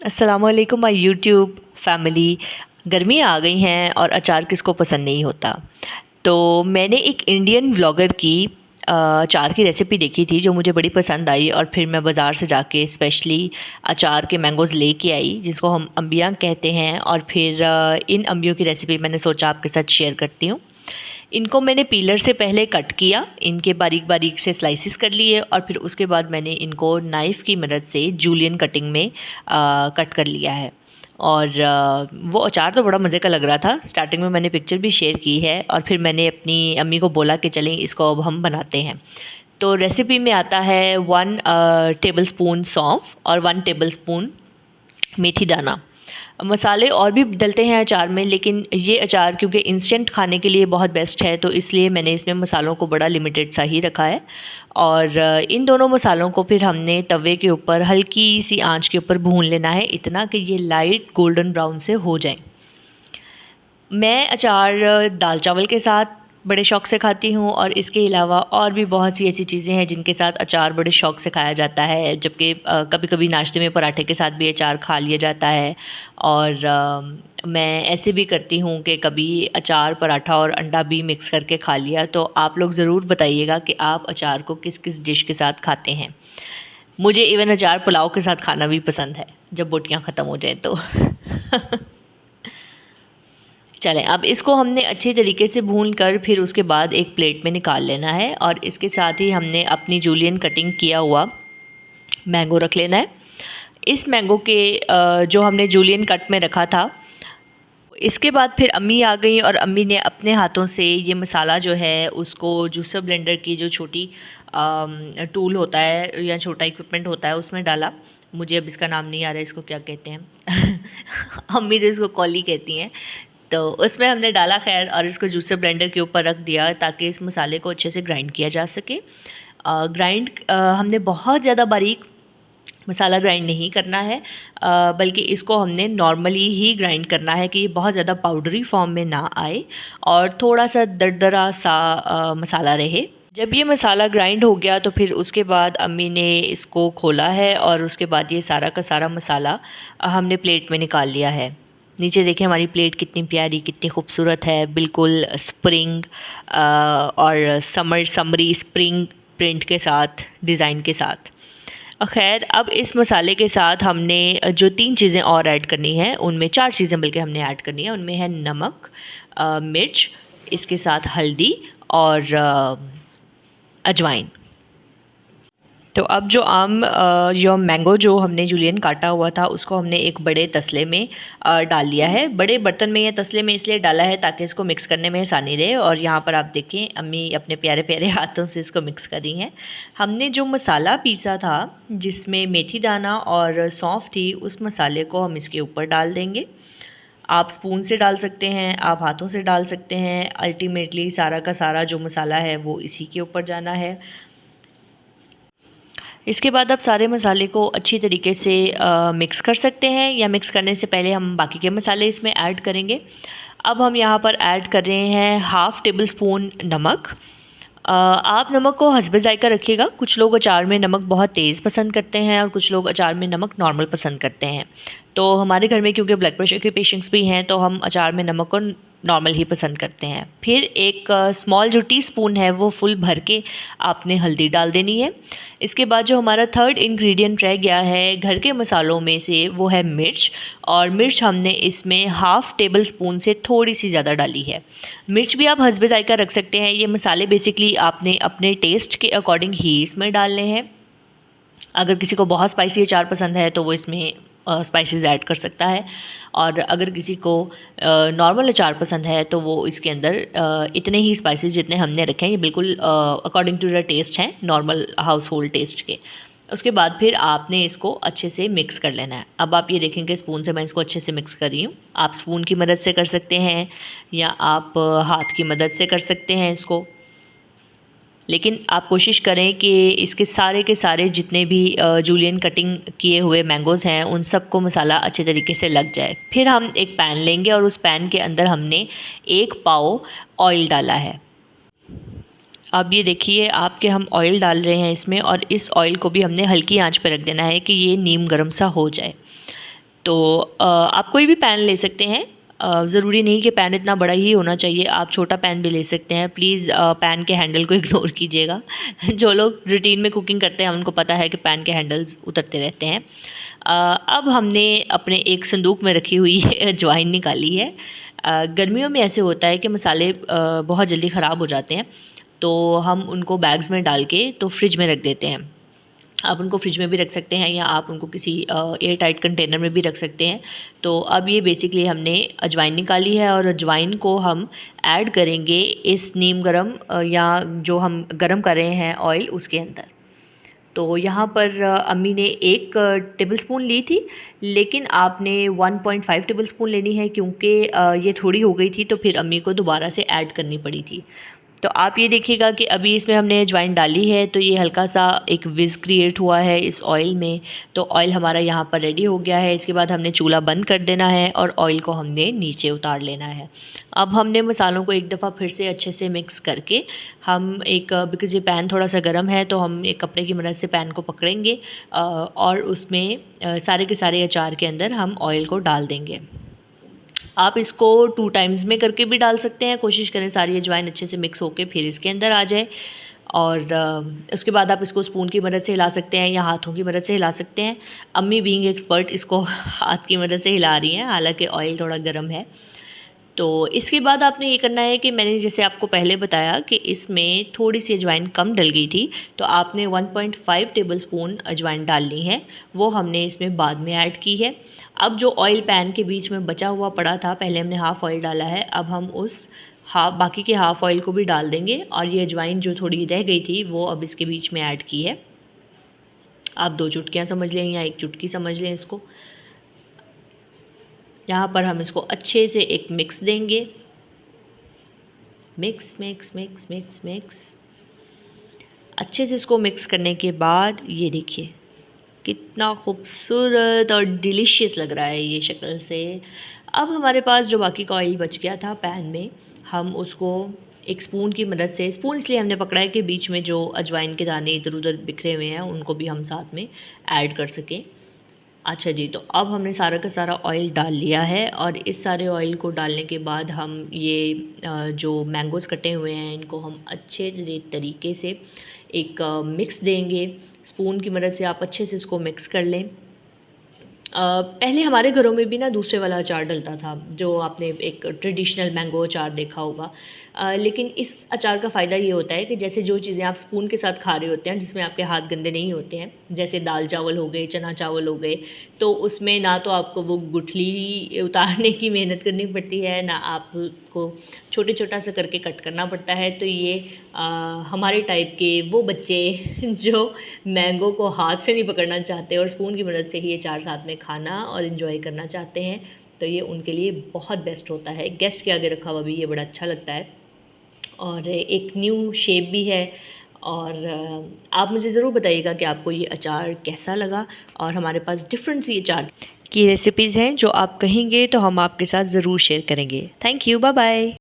अस्सलामुअलैकुम my YouTube family. गर्मियाँ आ गई हैं और अचार किसको पसंद नहीं होता। तो मैंने एक इंडियन व्लॉगर की अचार की रेसिपी देखी थी जो मुझे बड़ी पसंद आई और फिर मैं बाज़ार से जाके स्पेशली अचार के मैंगोज़ लेके आई जिसको हम अम्बियाँ कहते हैं। और फिर इन अम्बियों की रेसिपी मैंने सोचा आपके साथ शेयर करती हूँ। इनको मैंने पीलर से पहले कट किया, इनके बारीक बारीक से स्लाइसिस कर लिए और फिर उसके बाद मैंने इनको नाइफ़ की मदद से जूलियन कटिंग में कट कर लिया है। और वो अचार तो बड़ा मज़े का लग रहा था। स्टार्टिंग में मैंने पिक्चर भी शेयर की है और फिर मैंने अपनी अम्मी को बोला कि चलें इसको अब हम बनाते हैं। तो रेसिपी में आता है 1 टेबलस्पून सौंफ और 1 टेबलस्पून मेथी दाना। मसाले और भी डलते हैं अचार में, लेकिन ये अचार क्योंकि इंस्टेंट खाने के लिए बहुत बेस्ट है तो इसलिए मैंने इसमें मसालों को बड़ा लिमिटेड सा ही रखा है। और इन दोनों मसालों को फिर हमने तवे के ऊपर हल्की सी आंच के ऊपर भून लेना है, इतना कि ये लाइट गोल्डन ब्राउन से हो जाए। मैं अचार दाल चावल के साथ बड़े शौक़ से खाती हूँ और इसके अलावा और भी बहुत सी ऐसी चीज़ें हैं जिनके साथ अचार बड़े शौक़ से खाया जाता है, जबकि कभी-कभी नाश्ते में पराठे के साथ भी अचार खा लिया जाता है। और मैं ऐसे भी करती हूँ कि कभी अचार, पराठा और अंडा भी मिक्स करके खा लिया। तो आप लोग ज़रूर बताइएगा कि आप अचार को किस-किस डिश के साथ खाते हैं। मुझे इवन अचार पुलाव के साथ खाना भी पसंद है, जब बोटियाँ ख़त्म हो जाएँ तो। चलें, अब इसको हमने अच्छे तरीके से भून कर फिर उसके बाद एक प्लेट में निकाल लेना है और इसके साथ ही हमने अपनी जूलियन कटिंग किया हुआ मैंगो रख लेना है। इस मैंगो के जो हमने जूलियन कट में रखा था, इसके बाद फिर अम्मी आ गई और अम्मी ने अपने हाथों से ये मसाला जो है उसको जूसर ब्लेंडर की जो छोटी टूल होता है या छोटा इक्विपमेंट होता है उसमें डाला। मुझे अब इसका नाम नहीं आ रहा है, इसको क्या कहते हैं। अम्मी तो इसको कॉली कहती हैं। तो उसमें हमने डाला खैर और इसको जूसर ब्लेंडर के ऊपर रख दिया ताकि इस मसाले को अच्छे से ग्राइंड किया जा सके। ग्राइंड हमने बहुत ज़्यादा बारीक मसाला ग्राइंड नहीं करना है, बल्कि इसको हमने नॉर्मली ही ग्राइंड करना है कि ये बहुत ज़्यादा पाउडरी फॉर्म में ना आए और थोड़ा सा दरदरा सा मसाला रहे। जब ये मसाला ग्राइंड हो गया तो फिर उसके बाद अम्मी ने इसको खोला है और उसके बाद ये सारा का सारा मसाला हमने प्लेट में निकाल लिया है। नीचे देखें हमारी प्लेट कितनी प्यारी, कितनी खूबसूरत है, बिल्कुल स्प्रिंग और समरी स्प्रिंग प्रिंट के साथ, डिज़ाइन के साथ। खैर, अब इस मसाले के साथ हमने जो 3 चीज़ें और ऐड करनी हैं, उनमें 4 चीज़ें बल्कि हमने ऐड करनी है। उनमें है नमक, मिर्च, इसके साथ हल्दी और अजवाइन। तो अब जो मैंगो जो हमने जूलियन काटा हुआ था उसको हमने एक बड़े तसले में डाल लिया है। बड़े बर्तन में या तसले में इसलिए डाला है ताकि इसको मिक्स करने में आसानी रहे। और यहाँ पर आप देखें अम्मी अपने प्यारे प्यारे हाथों से इसको मिक्स कर रही हैं। हमने जो मसाला पीसा था जिसमें मेथी दाना और सौंफ थी, उस मसाले को हम इसके ऊपर डाल देंगे। आप स्पून से डाल सकते हैं, आप हाथों से डाल सकते हैं। अल्टीमेटली सारा का सारा जो मसाला है वो इसी के ऊपर जाना है। इसके बाद आप सारे मसाले को अच्छी तरीके से मिक्स कर सकते हैं या मिक्स करने से पहले हम बाकी के मसाले इसमें ऐड करेंगे। अब हम यहाँ पर ऐड कर रहे हैं हाफ़ टेबल स्पून नमक। आप नमक को हस्बे ज़ायक़ा रखिएगा। कुछ लोग अचार में नमक बहुत तेज़ पसंद करते हैं और कुछ लोग अचार में नमक नॉर्मल पसंद करते हैं। तो हमारे घर में क्योंकि ब्लड प्रेशर के पेशेंट्स भी हैं तो हम अचार में नमक को नॉर्मल ही पसंद करते हैं। फिर एक स्मॉल जो टीस्पून है वो फुल भर के आपने हल्दी डाल देनी है। इसके बाद जो हमारा थर्ड इंग्रेडिएंट रह गया है घर के मसालों में से, वो है मिर्च। और मिर्च हमने इसमें हाफ़ टेबल स्पून से थोड़ी सी ज़्यादा डाली है। मिर्च भी आप हस्बे ज़ायक़ा रख सकते हैं। ये मसाले बेसिकली आपने अपने टेस्ट के अकॉर्डिंग ही इसमें डालने हैं। अगर किसी को बहुत स्पाइसी अचार पसंद है तो वो इसमें स्पाइसेस ऐड कर सकता है, और अगर किसी को नॉर्मल अचार पसंद है तो वो इसके अंदर इतने ही स्पाइसेस जितने हमने रखे हैं, ये बिल्कुल अकॉर्डिंग टू द टेस्ट हैं, नॉर्मल हाउस होल्ड टेस्ट के। उसके बाद फिर आपने इसको अच्छे से मिक्स कर लेना है। अब आप ये देखेंगे स्पून से मैं इसको अच्छे से मिक्स कर रही हूँ। आप स्पून की मदद से कर सकते हैं या आप हाथ की मदद से कर सकते हैं इसको, लेकिन आप कोशिश करें कि इसके सारे के सारे जितने भी जूलियन कटिंग किए हुए मैंगोज़ हैं उन सबको मसाला अच्छे तरीके से लग जाए। फिर हम एक पैन लेंगे और उस पैन के अंदर हमने 1 पाव ऑयल डाला है। अब ये देखिए आपके हम ऑयल डाल रहे हैं इसमें, और इस ऑयल को भी हमने हल्की आंच पर रख देना है कि ये नीम गर्म सा हो जाए। तो आप कोई भी पैन ले सकते हैं, ज़रूरी नहीं कि पैन इतना बड़ा ही होना चाहिए, आप छोटा पैन भी ले सकते हैं। प्लीज़ पैन के हैंडल को इग्नोर कीजिएगा। जो लोग रूटीन में कुकिंग करते हैं उनको पता है कि पैन के हैंडल्स उतरते रहते हैं। अब हमने अपने एक संदूक में रखी हुई अजवाइन निकाली है। गर्मियों में ऐसे होता है कि मसाले बहुत जल्दी ख़राब हो जाते हैं, तो हम उनको बैग्स में डाल के तो फ्रिज में रख देते हैं। आप उनको फ्रिज में भी रख सकते हैं या आप उनको किसी एयर टाइट कंटेनर में भी रख सकते हैं। तो अब ये बेसिकली हमने अजवाइन निकाली है और अजवाइन को हम ऐड करेंगे इस नीम गरम या जो हम गरम कर रहे हैं ऑयल उसके अंदर। तो यहाँ पर अम्मी ने 1 टेबलस्पून ली थी, लेकिन आपने 1.5 टेबलस्पून लेनी है, क्योंकि ये थोड़ी हो गई थी तो फिर अम्मी को दोबारा से ऐड करनी पड़ी थी। तो आप ये देखिएगा कि अभी इसमें हमने अजवाइन डाली है तो ये हल्का सा एक विज़ क्रिएट हुआ है इस ऑयल में। तो ऑयल हमारा यहाँ पर रेडी हो गया है। इसके बाद हमने चूल्हा बंद कर देना है और ऑयल को हमने नीचे उतार लेना है। अब हमने मसालों को एक दफ़ा फिर से अच्छे से मिक्स करके हम एक, बिकॉज़ ये पैन थोड़ा सा गर्म है, तो हम एक कपड़े की मदद से पैन को पकड़ेंगे और उसमें सारे के सारे अचार के अंदर हम ऑयल को डाल देंगे। आप इसको 2 टाइम्स में करके भी डाल सकते हैं। कोशिश करें सारी अजवाइन अच्छे से मिक्स होके फिर इसके अंदर आ जाए, और उसके बाद आप इसको स्पून की मदद से हिला सकते हैं या हाथों की मदद से हिला सकते हैं। अम्मी बीइंग एक्सपर्ट इसको हाथ की मदद से हिला रही हैं, हालांकि ऑयल थोड़ा गर्म है। तो इसके बाद आपने ये करना है कि मैंने जैसे आपको पहले बताया कि इसमें थोड़ी सी अजवाइन कम डल गई थी, तो आपने 1.5 टेबलस्पून अजवाइन डालनी है, वो हमने इसमें बाद में ऐड की है। अब जो ऑयल पैन के बीच में बचा हुआ पड़ा था, पहले हमने हाफ़ ऑयल डाला है, अब हम उस बाकी के हाफ़ ऑयल को भी डाल देंगे, और ये अजवाइन जो थोड़ी रह गई थी वो अब इसके बीच में ऐड की है। आप 2 चुटकियाँ समझ लें या 1 चुटकी समझ लें इसको। यहाँ पर हम इसको अच्छे से एक मिक्स देंगे, mix mix mix mix mix. अच्छे से इसको मिक्स करने के बाद ये देखिए कितना खूबसूरत और डिलीशियस लग रहा है ये शक्ल से। अब हमारे पास जो बाकी का ऑयल बच गया था पैन में, हम उसको एक स्पून की मदद से, स्पून इसलिए हमने पकड़ा है कि बीच में जो अजवाइन के दाने इधर उधर बिखरे हुए हैं उनको भी हम साथ में ऐड कर सकें। अच्छा जी, तो अब हमने सारा का सारा ऑयल डाल लिया है, और इस सारे ऑयल को डालने के बाद हम ये जो मैंगोज़ कटे हुए हैं इनको हम अच्छे तरीके से एक मिक्स देंगे। स्पून की मदद से आप अच्छे से इसको मिक्स कर लें। पहले हमारे घरों में भी ना दूसरे वाला अचार डलता था, जो आपने एक ट्रेडिशनल मैंगो अचार देखा होगा। लेकिन इस अचार का फ़ायदा ये होता है कि जैसे जो चीज़ें आप स्पून के साथ खा रहे होते हैं, जिसमें आपके हाथ गंदे नहीं होते हैं, जैसे दाल चावल हो गए, चना चावल हो गए, तो उसमें ना तो आपको वो गुठली उतारने की मेहनत करनी पड़ती है, ना आपको छोटा सा करके कट करना पड़ता है। तो ये हमारे टाइप के वो बच्चे जो मैंगो को हाथ से नहीं पकड़ना चाहते और स्पून की मदद से ही अचार साथ में खाना और इन्जॉय करना चाहते हैं, तो ये उनके लिए बहुत बेस्ट होता है। गेस्ट के आगे रखा हुआ भी ये बड़ा अच्छा लगता है, और एक न्यू शेप भी है। और आप मुझे ज़रूर बताइएगा कि आपको ये अचार कैसा लगा, और हमारे पास डिफरेंट सी अचार की रेसिपीज़ हैं जो आप कहेंगे तो हम आपके साथ ज़रूर शेयर करेंगे। Thank you, bye bye.